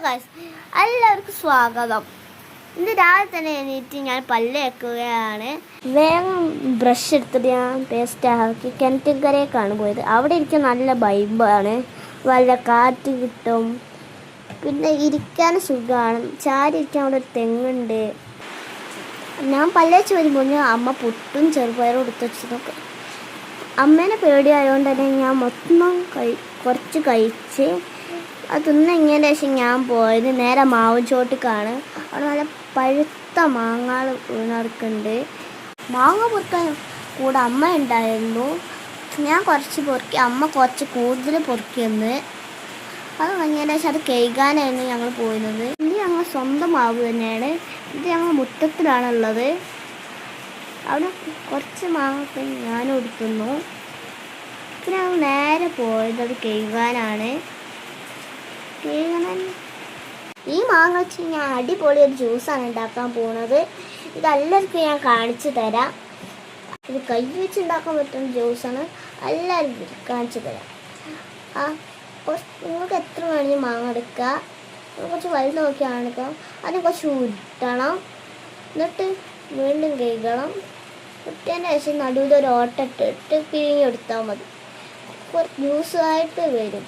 Guys, എല്ലാവർക്കും സ്വാഗതം. ഇന്ന് രാവിലെ തന്നെ എണീറ്റ് ഞാൻ പല്ല് വെക്കുകയാണ്. വേഗം ബ്രഷ് എടുത്തിട്ട് ഞാൻ പേസ്റ്റ് ആക്കി കിണറ്റിക്കരയൊക്കെയാണ് പോയത്. അവിടെ ഇരിക്കാൻ നല്ല വൈബാണ്, നല്ല കാറ്റ് കിട്ടും, പിന്നെ ഇരിക്കാൻ സുഖമാണ്. ചാരി ഇരിക്കാൻ അവിടെ ഒരു തെങ്ങുണ്ട്. ഞാൻ പല്ല് വെച്ച് വരുമ്പോൾ അമ്മ പുട്ടും ചെറുപയറും എടുത്ത് വെച്ച് നോക്കും. അമ്മേനെ പേടിയായതുകൊണ്ട് തന്നെ ഞാൻ മൊത്തം കുറച്ച് കഴിച്ച് അതൊന്നും ഇങ്ങനെ ശേഷം ഞാൻ പോയത് നേരെ മാവും ചോട്ടിക്കാണ്. അവിടെ നല്ല പഴുത്ത മാങ്ങകൾ വീണർക്കുന്നുണ്ട്. മാങ്ങ പൊറുക്കാൻ കൂടെ അമ്മ ഉണ്ടായിരുന്നു. ഞാൻ കുറച്ച് പൊറുക്കി, അമ്മ കുറച്ച് കൂടുതൽ പൊറുക്കിയെന്ന്. അത് കഴിഞ്ഞതിന് ശേഷം അത് കഴുകാനായിരുന്നു ഞങ്ങൾ പോയിരുന്നത്. ഇത് ഞങ്ങൾ സ്വന്തം മാവ് തന്നെയാണ്. ഇത് ഞങ്ങൾ മുറ്റത്തിലാണുള്ളത്. അവിടെ കുറച്ച് മാങ്ങ ഞാനും എടുക്കുന്നു. പിന്നെ ഞങ്ങൾ നേരെ പോയത് അത് കഴുകാനാണ്. ഈ മാങ്ങ വെച്ച് ഞാൻ അടിപൊളി ഒരു ജ്യൂസാണ് ഉണ്ടാക്കാൻ പോകുന്നത്. ഇതെല്ലാവർക്കും ഞാൻ കാണിച്ചു തരാം. ഇത് കൈ വെച്ച് ഉണ്ടാക്കാൻ പറ്റുന്ന ജ്യൂസാണ്. എല്ലാവർക്കും കാണിച്ചു തരാം. നിങ്ങൾക്ക് എത്ര വേണമെങ്കിൽ മാങ്ങ എടുക്കുക. കുറച്ച് വലുത് നോക്കിയാണ് എടുക്കാം. അതിന് കുറച്ച് ഉരുട്ടണം, എന്നിട്ട് വീണ്ടും കഴുകണം. ഉരുട്ടതിന് ശേഷം നടുവിൽ ഒരു ഓട്ടിട്ട് പിഴിഞ്ഞ് എടുത്താൽ മതി. ജ്യൂസായിട്ട് വരും.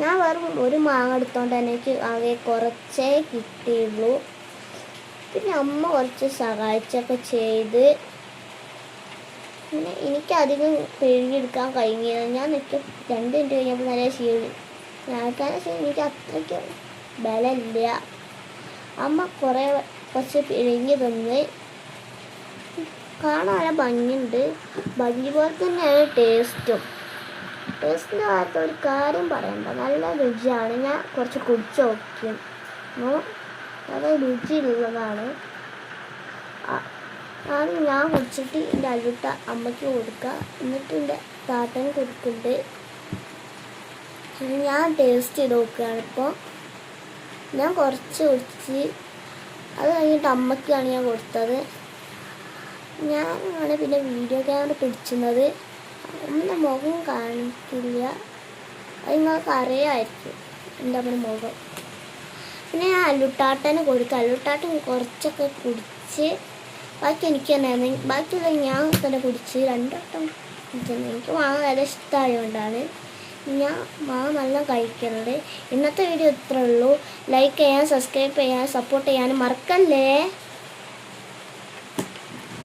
ഞാൻ വെറും ഒരു മാങ്ങ എടുത്തോണ്ട് തന്നെ എനിക്ക് ആകെ കുറച്ചേ കിട്ടിയുള്ളൂ. പിന്നെ അമ്മ കുറച്ച് സഹായിച്ചൊക്കെ ചെയ്ത് പിന്നെ എനിക്കധികം പിഴിഞ്ഞെടുക്കാൻ കഴിഞ്ഞില്ല. ഞാൻ നിൽക്കും 2 മിനിറ്റ് കഴിഞ്ഞപ്പോൾ നല്ല ക്ഷീണം. എനിക്ക് അത്രയ്ക്ക് ബലമില്ല. അമ്മ കുറച്ച് പിഴിഞ്ഞ് തന്ന്. കാണാൻ നല്ല ഭംഗിയുണ്ട്. ഭംഗി പോലെ തന്നെയാണ് ടേസ്റ്റിൻ്റെ ഭാഗത്ത് ഒരു കാര്യം പറയണ്ട, നല്ല രുചിയാണ്. ഞാൻ കുറച്ച് കുടിച്ച് നോക്കിയിരുന്നു, നല്ല രുചിയുള്ളതാണ്. അത് ഞാൻ കുടിച്ചിട്ട് എൻ്റെ അല്ലുട്ട അമ്മയ്ക്ക് കൊടുക്കുക, എന്നിട്ട് എൻ്റെ താത്തന് കൊടുക്കുന്നുണ്ട്. ഞാൻ ടേസ്റ്റ് ചെയ്ത് നോക്കുകയാണ് ഇപ്പോൾ. ഞാൻ കുറച്ച് കുടിച്ച് അത് കഴിഞ്ഞിട്ട് അമ്മയ്ക്കാണ് ഞാൻ കൊടുത്തത്. ഞാനാണ് പിന്നെ വീഡിയോ ക്യാമറ പിടിച്ചുന്നത്. അമ്മൻ്റെ മുഖം കാണിക്കില്ല, അത് നിങ്ങൾക്ക് അറിയാമായിരിക്കും എൻ്റെ അമ്മയുടെ മുഖം. പിന്നെ ഞാൻ അല്ലുട്ടാട്ടന് കൊടുക്കുക. അല്ലുട്ടാട്ടൻ കുറച്ചൊക്കെ കുടിച്ച് ബാക്കി എനിക്ക് തന്നെ, ബാക്കിയുള്ള ഞാൻ തന്നെ കുടിച്ച് 2 വട്ടം കുടിച്ചത്. എനിക്ക് മാങ്ങ നല്ല ഇഷ്ടമായതുകൊണ്ടാണ് ഞാൻ മാങ്ങ നല്ല കഴിക്കുന്നത്. ഇന്നത്തെ വീഡിയോ ഇത്രേ ഉള്ളൂ. ലൈക്ക് ചെയ്യാൻ, സബ്സ്ക്രൈബ് ചെയ്യാൻ, സപ്പോർട്ട് ചെയ്യാനും മറക്കല്ലേ.